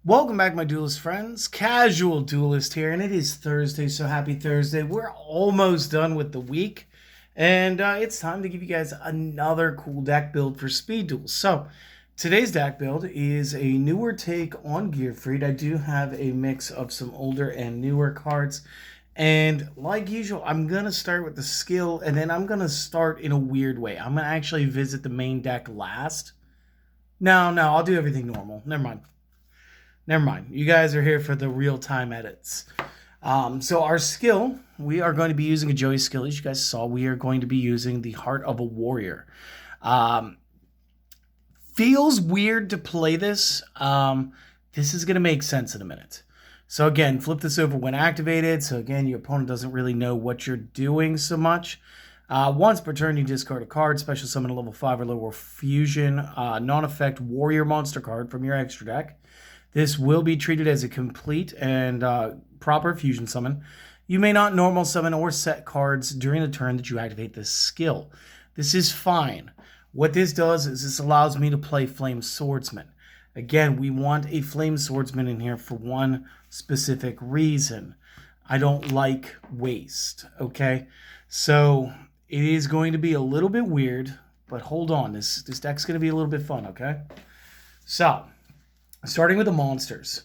Welcome back, my duelist friends. Casual Duelist here, and it is Thursday, so happy Thursday. We're almost done with the week, and it's time to give you guys another cool deck build for speed duels. So, today's deck build is a newer take on Gearfried. I do have a mix of some older and newer cards, and like usual, I'm going to start with the skill, and then I'm going to start in a weird way. I'm going to actually visit the main deck last. No, I'll do everything normal. Never mind. You guys are here for the real-time edits. So our skill, we are going to be using a Joey skill. As you guys saw, we are going to be using the Heart of a Warrior. Feels weird to play this. This is going to make sense in a minute. So again, flip this over when activated. So again, your opponent doesn't really know what you're doing so much. Once per turn, you discard a card, special summon a level 5 or lower fusion, non-effect warrior monster card from your extra deck. This will be treated as a complete and proper fusion summon. You may not normal summon or set cards during the turn that you activate this skill. This is fine. What this does is this allows me to play Flame Swordsman. Again, we want a Flame Swordsman in here for one specific reason. I don't like waste, okay? So it is going to be a little bit weird, but hold on. This deck's going to be a little bit fun, okay? So, starting with the monsters,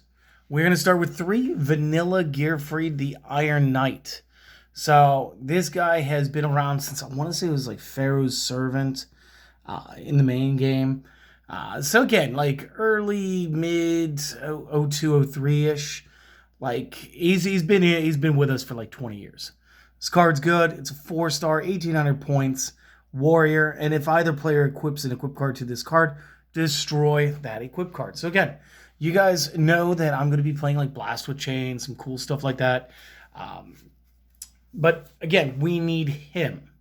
we're going to start with 3 Vanilla Gearfried, the Iron Knight. So this guy has been around since, I want to say it was like Pharaoh's Servant in the main game. So again, like early, mid, 02, 03-ish. Like he's been with us for like 20 years. This card's good. It's a 4-star, 1,800 points, warrior. And if either player equips an equip card to this card, destroy that equip card. So again, you guys know that I'm going to be playing like Blast with Chain, some cool stuff like that. But again, we need him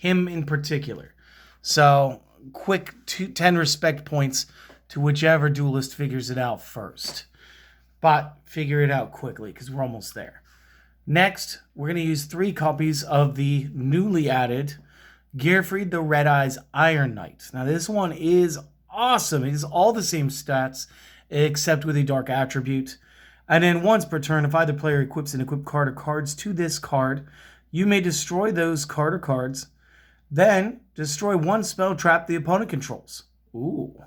in particular. So quick 10 respect points to whichever duelist figures it out first. But figure it out quickly because we're almost there. Next, we're going to use 3 copies of the newly added Gearfried the Red Eyes Iron Knight. Now this one is awesome. It has all the same stats except with a dark attribute. And then once per turn, if either player equips an equip card or cards to this card, you may destroy those card or cards. Then destroy 1 spell trap the opponent controls. Ooh.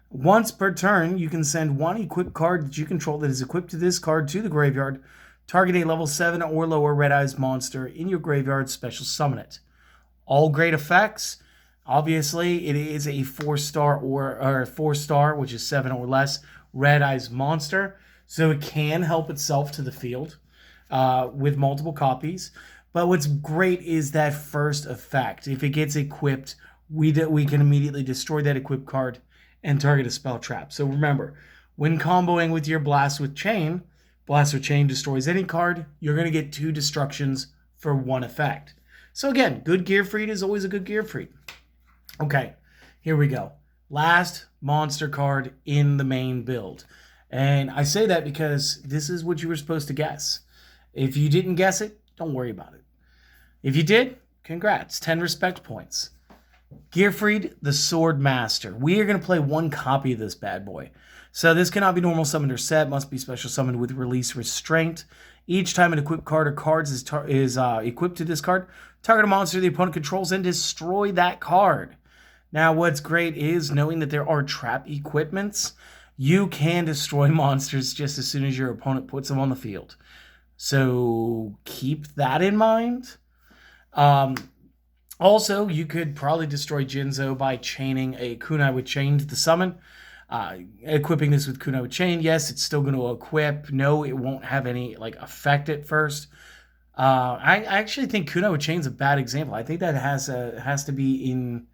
Once per turn, you can send 1 equipped card that you control that is equipped to this card to the graveyard. Target a level 7 or lower Red Eyes monster in your graveyard, special summon it. All great effects. Obviously, it is a 4-star or 4-star, which is 7 or less, Red Eyes monster. So it can help itself to the field with multiple copies. But what's great is that first effect. If it gets equipped, we can immediately destroy that equipped card and target a spell trap. So remember, when comboing with your Blast with Chain destroys any card, you're going to get 2 destructions for 1 effect. So again, good Gearfried is always a good Gearfried. Okay, here we go. Last monster card in the main build. And I say that because this is what you were supposed to guess. If you didn't guess it, don't worry about it. If you did, congrats, 10 respect points. Gearfried, the Swordmaster. We are going to play 1 copy of this bad boy. So this cannot be normal summoned or set, must be special summoned with release restraint. Each time an equipped card or cards is equipped to this card, target a monster the opponent controls and destroy that card. Now, what's great is knowing that there are trap equipments, you can destroy monsters just as soon as your opponent puts them on the field. So keep that in mind. Also, you could probably destroy Jinzo by chaining a Kunai with Chain to the summon. Equipping this with Kunai with Chain, yes, it's still going to equip. No, it won't have any like effect at first. I actually think Kunai with Chain is a bad example. I think that has to be in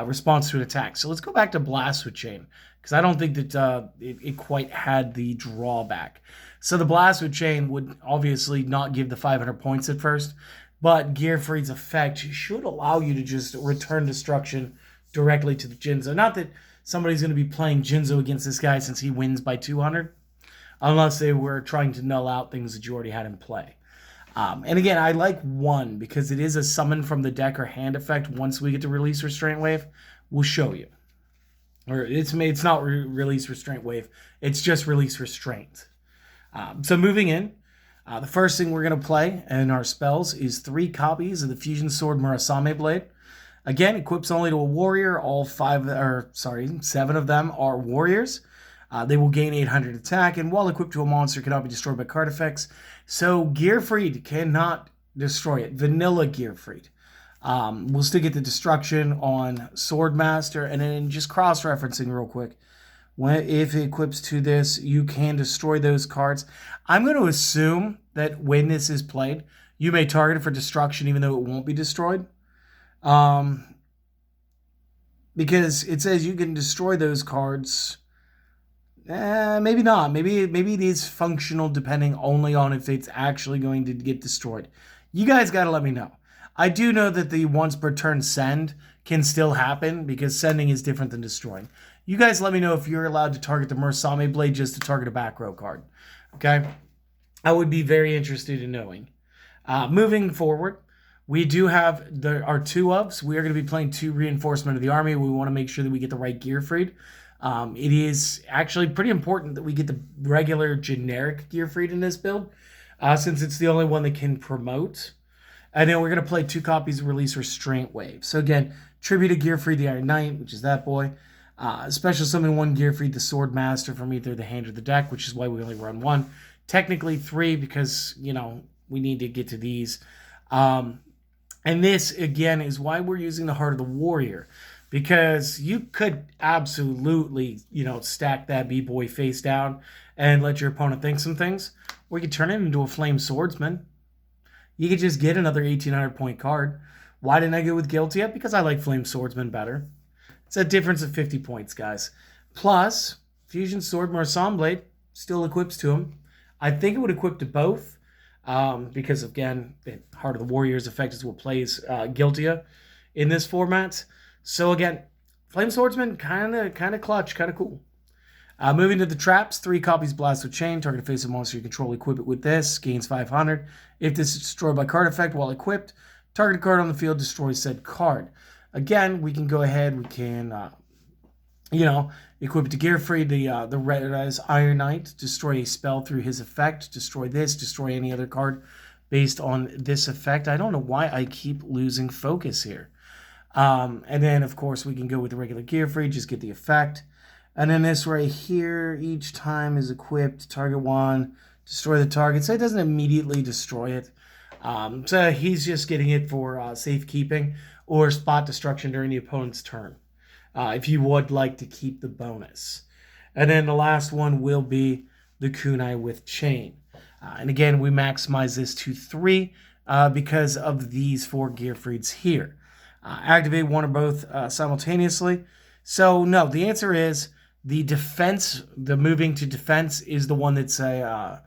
response to an attack. So let's go back to Blast with Chain because I don't think that it quite had the drawback. So the Blast with Chain would obviously not give the 500 points at first, but Gearfried's effect should allow you to just return destruction directly to the Jinzo. Not that somebody's going to be playing Jinzo against this guy since he wins by 200, unless they were trying to null out things that you already had in play. And again, I like 1 because it is a summon from the deck or hand effect. Once we get to release Restraint Wave, we'll show you. or it's not release restraint wave. It's just release restraint. So moving in, the first thing we're going to play in our spells is 3 copies of the Fusion Sword Murasame Blade. Again, equips only to a warrior. All 7 of them are warriors. They will gain 800 attack, and while equipped to a monster, cannot be destroyed by card effects. So Gearfried cannot destroy it. Vanilla Gearfried. We'll still get the destruction on Swordmaster, and then just cross-referencing real quick. If it equips to this, you can destroy those cards. I'm going to assume that when this is played, you may target it for destruction even though it won't be destroyed. Because it says you can destroy those cards. Maybe not. Maybe it is functional depending only on if it's actually going to get destroyed. You guys got to let me know. I do know that the once per turn send can still happen because sending is different than destroying. You guys let me know if you're allowed to target the Murasame Blade just to target a back row card. Okay? I would be very interested in knowing. Moving forward, we do have our 2 ofs. We are going to be playing 2 Reinforcement of the Army. We want to make sure that we get the right Gearfried. It is actually pretty important that we get the regular generic Gearfried in this build, since it's the only one that can promote. And then we're going to play 2 copies of Release Restraint Wave. So again, Tribute to Gearfried the Iron Knight, which is that boy. Special summon 1 Gearfried the Swordmaster from either the hand or the deck, which is why we only run 1. Technically 3 because, we need to get to these. And this, again, is why we're using the Heart of the Warrior. Because you could absolutely, stack that B-boy face down and let your opponent think some things. Or you could turn it into a Flame Swordsman. You could just get another 1,800 point card. Why didn't I go with Guilty yet? Because I like Flame Swordsman better. It's a difference of 50 points, guys. Plus, Fusion Sword Murasame Blade still equips to him. I think it would equip to both. Because, again, Heart of the Warrior's effect is what plays Guiltia in this format. So, again, Flame Swordsman, kind of clutch, kind of cool. Moving to the traps, 3 copies Blast with Chain. Target face of monster you control, equip it with this. Gains 500. If this is destroyed by card effect while equipped, target a card on the field, destroys said card. Again, we can go ahead, we can, equip it to Gearfried, the Red Eyes Iron Knight, destroy a spell through his effect, destroy this, destroy any other card based on this effect. I don't know why I keep losing focus here. And then, of course, we can go with the regular Gearfried, just get the effect. And then this right here, each time is equipped, target 1, destroy the target. So it doesn't immediately destroy it. So he's just getting it for safekeeping or spot destruction during the opponent's turn. If you would like to keep the bonus. And then the last one will be the Kunai with Chain. And again, we maximize this to 3 because of these 4 Gearfrieds here. Activate 1 or both simultaneously. So no, the answer is the defense, the moving to defense is the one that's a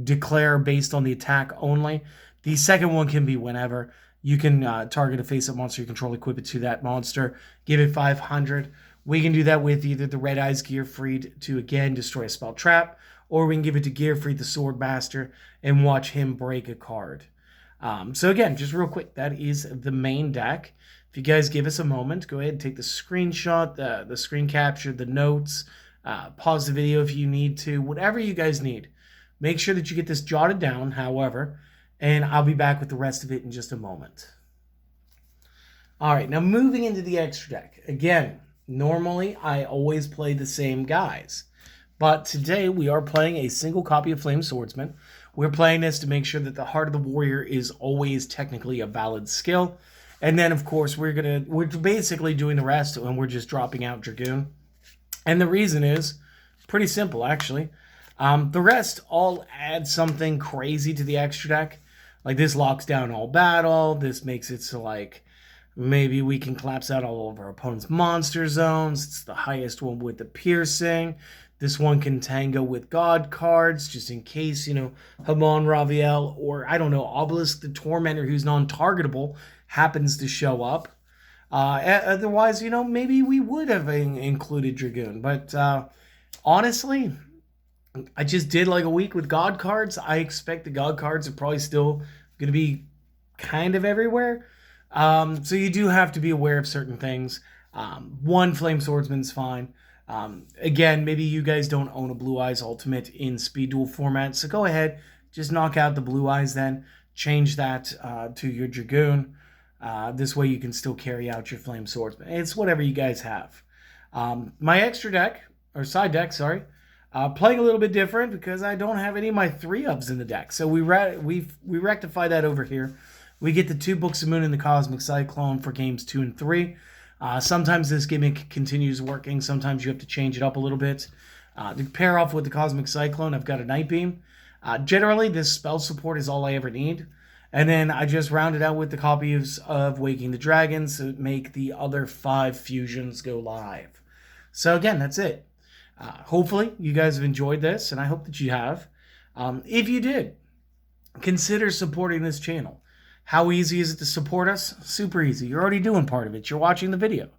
declare based on the attack only. The second one can be whenever. You can target a face-up monster you control, equip it to that monster, give it 500. We can do that with either the Red Eyes Gearfried to, again, destroy a spell trap, or we can give it to Gearfried the Swordmaster and watch him break a card. So again, just real quick, that is the main deck. If you guys give us a moment, go ahead and take the screenshot, the screen capture, the notes, pause the video if you need to, whatever you guys need. Make sure that you get this jotted down, however, and I'll be back with the rest of it in just a moment. All right, now moving into the extra deck. Again, normally I always play the same guys, but today we are playing a single copy of Flame Swordsman. We're playing this to make sure that the Heart of the Warrior is always technically a valid skill. And then, of course, we're basically doing the rest, and we're just dropping out Dragoon. And the reason is pretty simple, actually. The rest all add something crazy to the extra deck. Like, this locks down all battle. This makes it so, like, maybe we can collapse out all of our opponent's monster zones. It's the highest one with the piercing. This one can tango with god cards, just in case, Hamon Raviel or, I don't know, Obelisk the Tormentor, who's non-targetable, happens to show up. Otherwise, maybe we would have included Dragoon. But honestly, I just did like a week with God cards. I expect the God cards are probably still going to be kind of everywhere. So you do have to be aware of certain things. One Flame Swordsman's fine. Again, maybe you guys don't own a Blue Eyes Ultimate in Speed Duel format, so go ahead, just knock out the Blue Eyes then, change that to your Dragoon. This way you can still carry out your Flame Swordsman. It's whatever you guys have. My extra deck, or side deck, sorry, playing a little bit different because I don't have any of my 3-ups in the deck. So we rectify that over here. We get the 2 Books of Moon and the Cosmic Cyclone for games 2 and 3. Sometimes this gimmick continues working. Sometimes you have to change it up a little bit. To pair off with the Cosmic Cyclone, I've got a Night Beam. Generally, this spell support is all I ever need. And then I just round it out with the copies of Waking the Dragons to make the other 5 fusions go live. So again, that's it. Hopefully, you guys have enjoyed this, and I hope that you have. If you did, consider supporting this channel. How easy is it to support us? Super easy. You're already doing part of it. You're watching the video.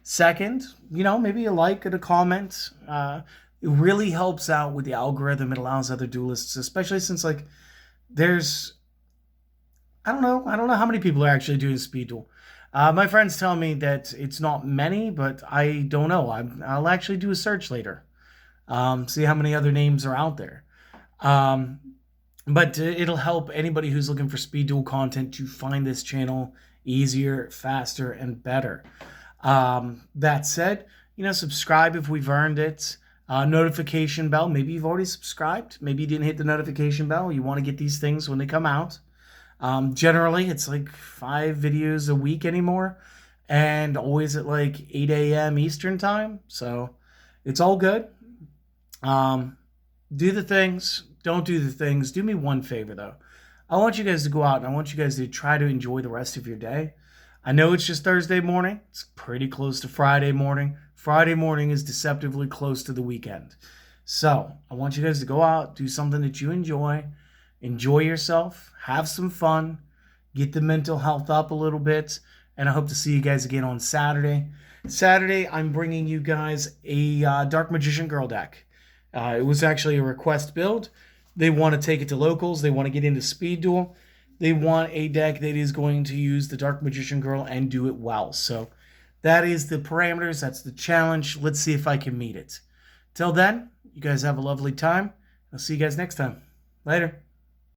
Second, maybe a like and a comment. It really helps out with the algorithm. It allows other duelists, especially since there's, I don't know how many people are actually doing Speed Duel. My friends tell me that it's not many, but I don't know. I'll actually do a search later. See how many other names are out there. But it'll help anybody who's looking for Speed Duel content to find this channel easier, faster, and better. That said, subscribe if we've earned it. Notification bell. Maybe you've already subscribed. Maybe you didn't hit the notification bell. You want to get these things when they come out. Generally, it's 5 videos a week anymore. And always at 8 a.m. Eastern time. So it's all good. Do the things. Don't do the things. Do me one favor, though. I want you guys to go out and I want you guys to try to enjoy the rest of your day. I know it's just Thursday morning. It's pretty close to Friday morning. Friday morning is deceptively close to the weekend. So I want you guys to go out, do something that you enjoy. Enjoy yourself. Have some fun. Get the mental health up a little bit. And I hope to see you guys again on Saturday. Saturday, I'm bringing you guys a Dark Magician Girl deck. It was actually a request build. They want to take it to locals. They want to get into Speed Duel. They want a deck that is going to use the Dark Magician Girl and do it well. So that is the parameters. That's the challenge. Let's see if I can meet it. Till then, you guys have a lovely time. I'll see you guys next time. Later.